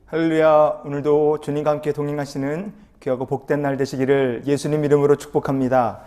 할렐루야. 오늘도 주님과 함께 동행하시는 귀하고 복된 날 되시기를 예수님 이름으로 축복합니다.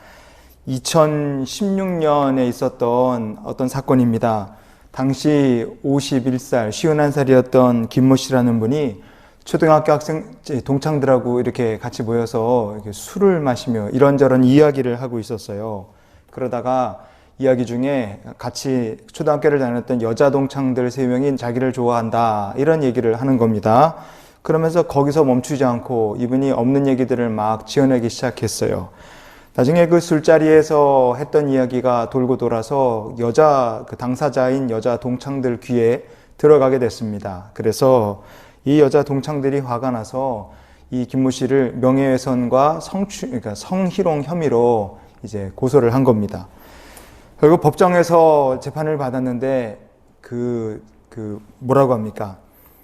2016년에 있었던 어떤 사건입니다. 당시 51살, 51살이었던 김모 씨라는 분이 초등학교 학생 동창들하고 이렇게 같이 모여서 이렇게 술을 마시며 이런저런 이야기를 하고 있었어요. 그러다가 이야기 중에 같이 초등학교를 다녔던 여자 동창들 3명이 자기를 좋아한다 이런 얘기를 하는 겁니다. 그러면서 거기서 멈추지 않고 이분이 없는 얘기들을 막 지어내기 시작했어요. 나중에 그 술자리에서 했던 이야기가 돌고 돌아서 당사자인 여자 동창들 귀에 들어가게 됐습니다. 그래서 이 여자 동창들이 화가 나서 이 김모 씨를 명예훼손과 그러니까 성희롱 혐의로 이제 고소를 한 겁니다. 결국 법정에서 재판을 받았는데 뭐라고 합니까?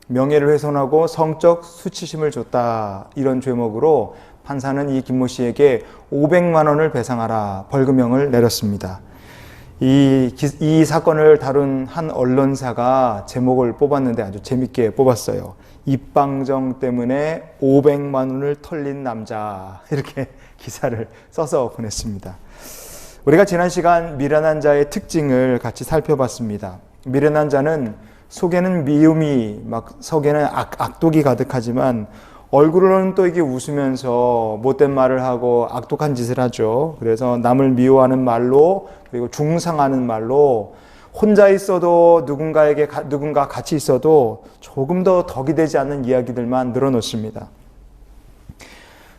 명예를 훼손하고 성적 수치심을 줬다 이런 죄목으로 판사는 이 김모 씨에게 500만 원을 배상하라 벌금형을 내렸습니다. 이 사건을 다룬 한 언론사가 제목을 뽑았는데 아주 재밌게 뽑았어요. 입방정 때문에 500만 원을 털린 남자 이렇게 기사를 써서 보냈습니다. 우리가 지난 시간 미련한 자의 특징을 같이 살펴봤습니다. 미련한 자는 속에는 미움이 속에는 악독이 가득하지만 얼굴로는 또 이게 웃으면서 못된 말을 하고 악독한 짓을 하죠. 그래서 남을 미워하는 말로 그리고 중상하는 말로 혼자 있어도 누군가 같이 있어도 조금 더 덕이 되지 않는 이야기들만 늘어놓습니다.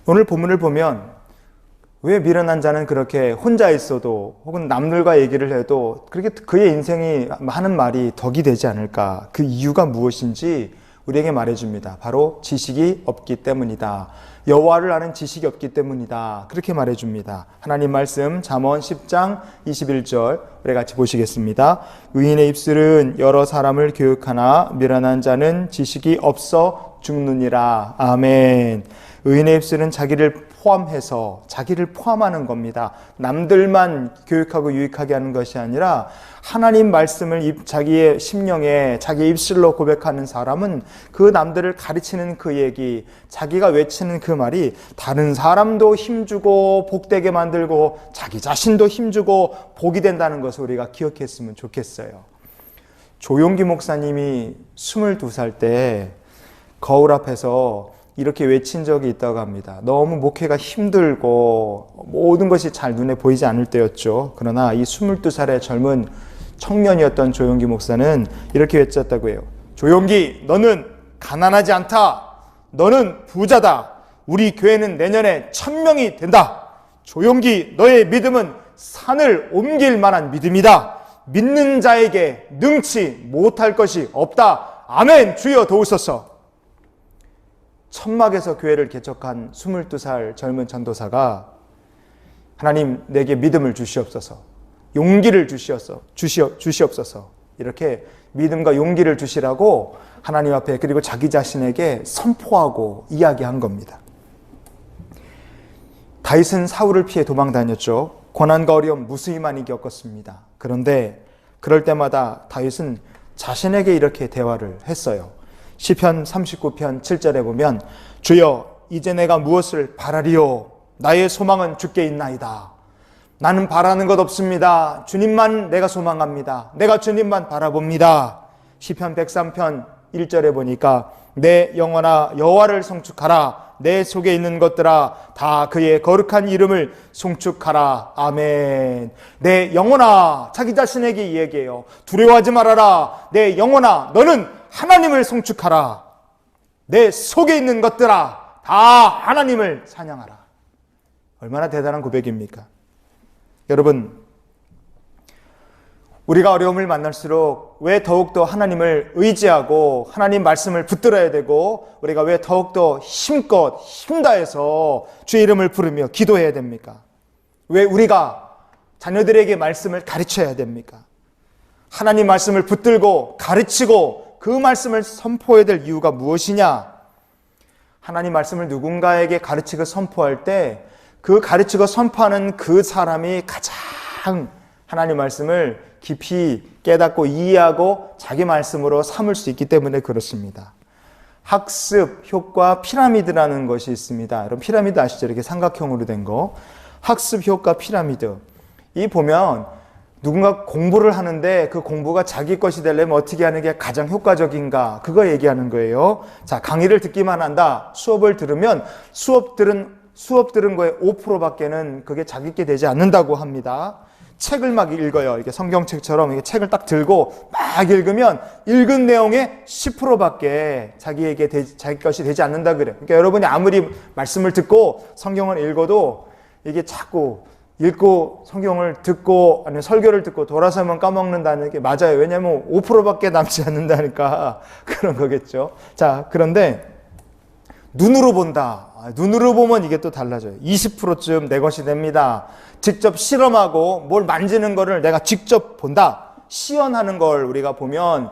오늘 본문을 보면 왜 미련한 자는 그렇게 혼자 있어도 혹은 남들과 얘기를 해도 그렇게 그의 인생이 하는 말이 덕이 되지 않을까? 그 이유가 무엇인지 우리에게 말해줍니다. 바로 지식이 없기 때문이다. 여호와를 아는 지식이 없기 때문이다. 그렇게 말해줍니다. 하나님 말씀 잠언 10장 21절 우리 같이 보시겠습니다. 의인의 입술은 여러 사람을 교육하나 미련한 자는 지식이 없어 죽느니라. 아멘. 의인의 입술은 자기를 포함하는 겁니다. 남들만 교육하고 유익하게 하는 것이 아니라 하나님 말씀을 자기의 심령에 자기의 입술로 고백하는 사람은 그 남들을 가르치는 그 얘기, 자기가 외치는 그 말이 다른 사람도 힘주고 복되게 만들고 자기 자신도 힘주고 복이 된다는 것을 우리가 기억했으면 좋겠어요. 조용기 목사님이 22살 때 거울 앞에서 이렇게 외친 적이 있다고 합니다. 너무 목회가 힘들고 모든 것이 잘 눈에 보이지 않을 때였죠. 그러나 이 22살의 젊은 청년이었던 조용기 목사는 이렇게 외쳤다고 해요. 조용기, 너는 가난하지 않다. 너는 부자다. 우리 교회는 내년에 1000명이 된다. 조용기, 너의 믿음은 산을 옮길 만한 믿음이다. 믿는 자에게 능치 못할 것이 없다. 아멘. 주여 도우소서. 천막에서 교회를 개척한 22살 젊은 전도사가 하나님 내게 믿음을 주시옵소서, 용기를 주시옵소서 이렇게 믿음과 용기를 주시라고 하나님 앞에 그리고 자기 자신에게 선포하고 이야기한 겁니다. 다윗은 사울을 피해 도망 다녔죠. 고난과 어려움 무수히 많이 겪었습니다. 그런데 그럴 때마다 다윗은 자신에게 이렇게 대화를 했어요. 시편 39편 7절에 보면 주여 이제 내가 무엇을 바라리요 나의 소망은 주께 있나이다. 나는 바라는 것 없습니다. 주님만 내가 소망합니다. 내가 주님만 바라봅니다. 시편 103편 1절에 보니까 내 영혼아 여호와를 송축하라. 내 속에 있는 것들아 다 그의 거룩한 이름을 송축하라. 아멘. 내 영혼아, 자기 자신에게 이 얘기해요. 두려워하지 말아라. 내 영혼아 너는 하나님을 송축하라. 내 속에 있는 것들아 다 하나님을 찬양하라. 얼마나 대단한 고백입니까? 여러분, 우리가 어려움을 만날수록 왜 더욱더 하나님을 의지하고 하나님 말씀을 붙들어야 되고 우리가 왜 더욱더 힘껏 힘다해서 주의 이름을 부르며 기도해야 됩니까? 왜 우리가 자녀들에게 말씀을 가르쳐야 됩니까? 하나님 말씀을 붙들고 가르치고 그 말씀을 선포해야 될 이유가 무엇이냐? 하나님 말씀을 누군가에게 가르치고 선포할 때 그 가르치고 선포하는 그 사람이 가장 하나님 말씀을 깊이 깨닫고 이해하고 자기 말씀으로 삼을 수 있기 때문에 그렇습니다. 학습 효과 피라미드라는 것이 있습니다. 여러분 피라미드 아시죠? 이렇게 삼각형으로 된 거. 학습 효과 피라미드. 이 보면 누군가 공부를 하는데 그 공부가 자기 것이 되려면 어떻게 하는 게 가장 효과적인가? 그거 얘기하는 거예요. 자, 강의를 듣기만 한다. 수업을 들으면 수업 들은 거에 5%밖에는 그게 자기 게 되지 않는다고 합니다. 책을 막 읽어요. 이게 성경책처럼 이게 책을 딱 들고 막 읽으면 읽은 내용의 10%밖에 자기 것이 되지 않는다 그래요. 그러니까 여러분이 아무리 말씀을 듣고 성경을 읽어도 이게 자꾸 읽고 성경을 듣고 아니면 설교를 듣고 돌아서면 까먹는다는 게 맞아요. 왜냐하면 5%밖에 남지 않는다니까 그런 거겠죠. 자, 그런데 눈으로 본다. 눈으로 보면 이게 또 달라져요. 20%쯤 내 것이 됩니다. 직접 실험하고 뭘 만지는 거를 내가 직접 본다. 시연하는 걸 우리가 보면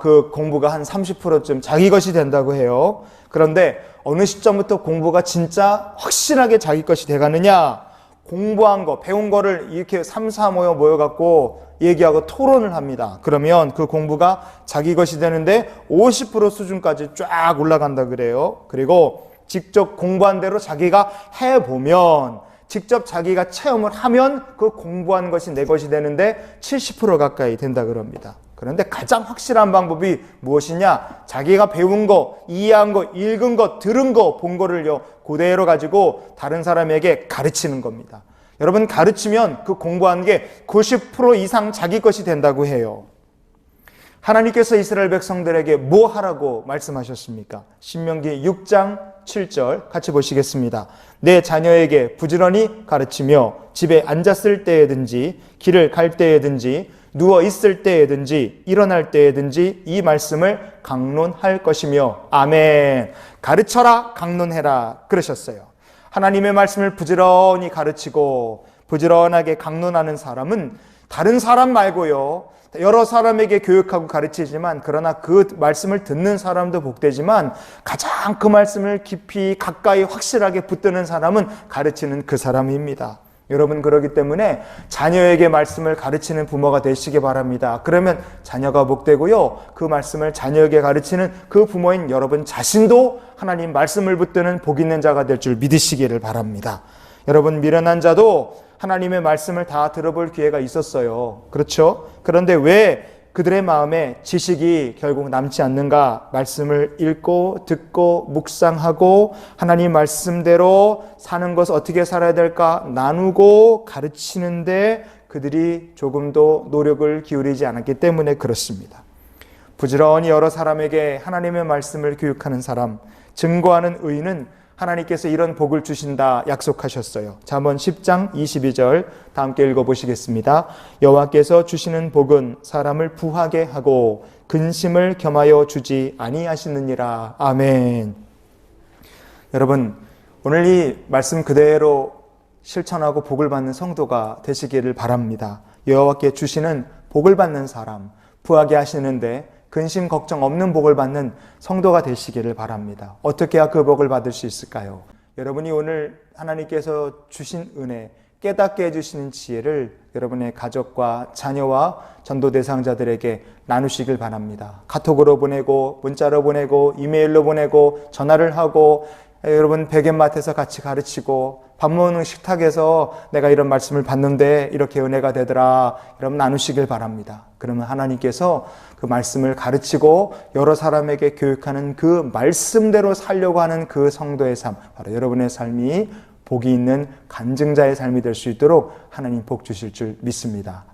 그 공부가 한 30%쯤 자기 것이 된다고 해요. 그런데 어느 시점부터 공부가 진짜 확실하게 자기 것이 돼가느냐? 공부한 거, 배운 거를 이렇게 3, 4 모여갖고 얘기하고 토론을 합니다. 그러면 그 공부가 자기 것이 되는데 50% 수준까지 쫙 올라간다 그래요. 그리고 직접 공부한 대로 자기가 해보면, 직접 자기가 체험을 하면 그 공부한 것이 내 것이 되는데 70% 가까이 된다 그럽니다. 그런데 가장 확실한 방법이 무엇이냐? 자기가 배운 거, 이해한 거, 읽은 거, 들은 거, 본 거를요, 그대로 가지고 다른 사람에게 가르치는 겁니다. 여러분, 가르치면 그 공부한 게 90% 이상 자기 것이 된다고 해요. 하나님께서 이스라엘 백성들에게 뭐 하라고 말씀하셨습니까? 신명기 6장 7절 같이 보시겠습니다. 내 자녀에게 부지런히 가르치며 집에 앉았을 때에든지 길을 갈 때에든지 누워 있을 때에든지 일어날 때에든지 이 말씀을 강론할 것이며 아멘. 가르쳐라, 강론해라 그러셨어요. 하나님의 말씀을 부지런히 가르치고 부지런하게 강론하는 사람은 다른 사람 말고요, 여러 사람에게 교육하고 가르치지만, 그러나 그 말씀을 듣는 사람도 복되지만 가장 그 말씀을 깊이 가까이 확실하게 붙드는 사람은 가르치는 그 사람입니다. 여러분, 그렇기 때문에 자녀에게 말씀을 가르치는 부모가 되시기 바랍니다. 그러면 자녀가 복되고요, 그 말씀을 자녀에게 가르치는 그 부모인 여러분 자신도 하나님 말씀을 붙드는 복 있는 자가 될 줄 믿으시기를 바랍니다. 여러분, 미련한 자도 하나님의 말씀을 다 들어볼 기회가 있었어요. 그렇죠? 그런데 왜 그들의 마음에 지식이 결국 남지 않는가? 말씀을 읽고 듣고 묵상하고 하나님 말씀대로 사는 것을 어떻게 살아야 될까 나누고 가르치는데 그들이 조금도 노력을 기울이지 않았기 때문에 그렇습니다. 부지런히 여러 사람에게 하나님의 말씀을 교육하는 사람, 증거하는 의인은 하나님께서 이런 복을 주신다 약속하셨어요. 잠언 10장 22절 다 함께 읽어보시겠습니다. 여호와께서 주시는 복은 사람을 부하게 하고 근심을 겸하여 주지 아니하시느니라. 아멘. 여러분, 오늘 이 말씀 그대로 실천하고 복을 받는 성도가 되시기를 바랍니다. 여호와께 주시는 복을 받는 사람, 부하게 하시는데 근심 걱정 없는 복을 받는 성도가 되시기를 바랍니다. 어떻게 해야 그 복을 받을 수 있을까요? 여러분이 오늘 하나님께서 주신 은혜, 깨닫게 해주시는 지혜를 여러분의 가족과 자녀와 전도 대상자들에게 나누시길 바랍니다. 카톡으로 보내고 문자로 보내고 이메일로 보내고 전화를 하고 여러분 베갯마트에서 같이 가르치고 밥 먹는 식탁에서 내가 이런 말씀을 받는데 이렇게 은혜가 되더라, 여러분 나누시길 바랍니다. 그러면 하나님께서 그 말씀을 가르치고 여러 사람에게 교육하는 그 말씀대로 살려고 하는 그 성도의 삶, 바로 여러분의 삶이 복이 있는 간증자의 삶이 될 수 있도록 하나님 복 주실 줄 믿습니다.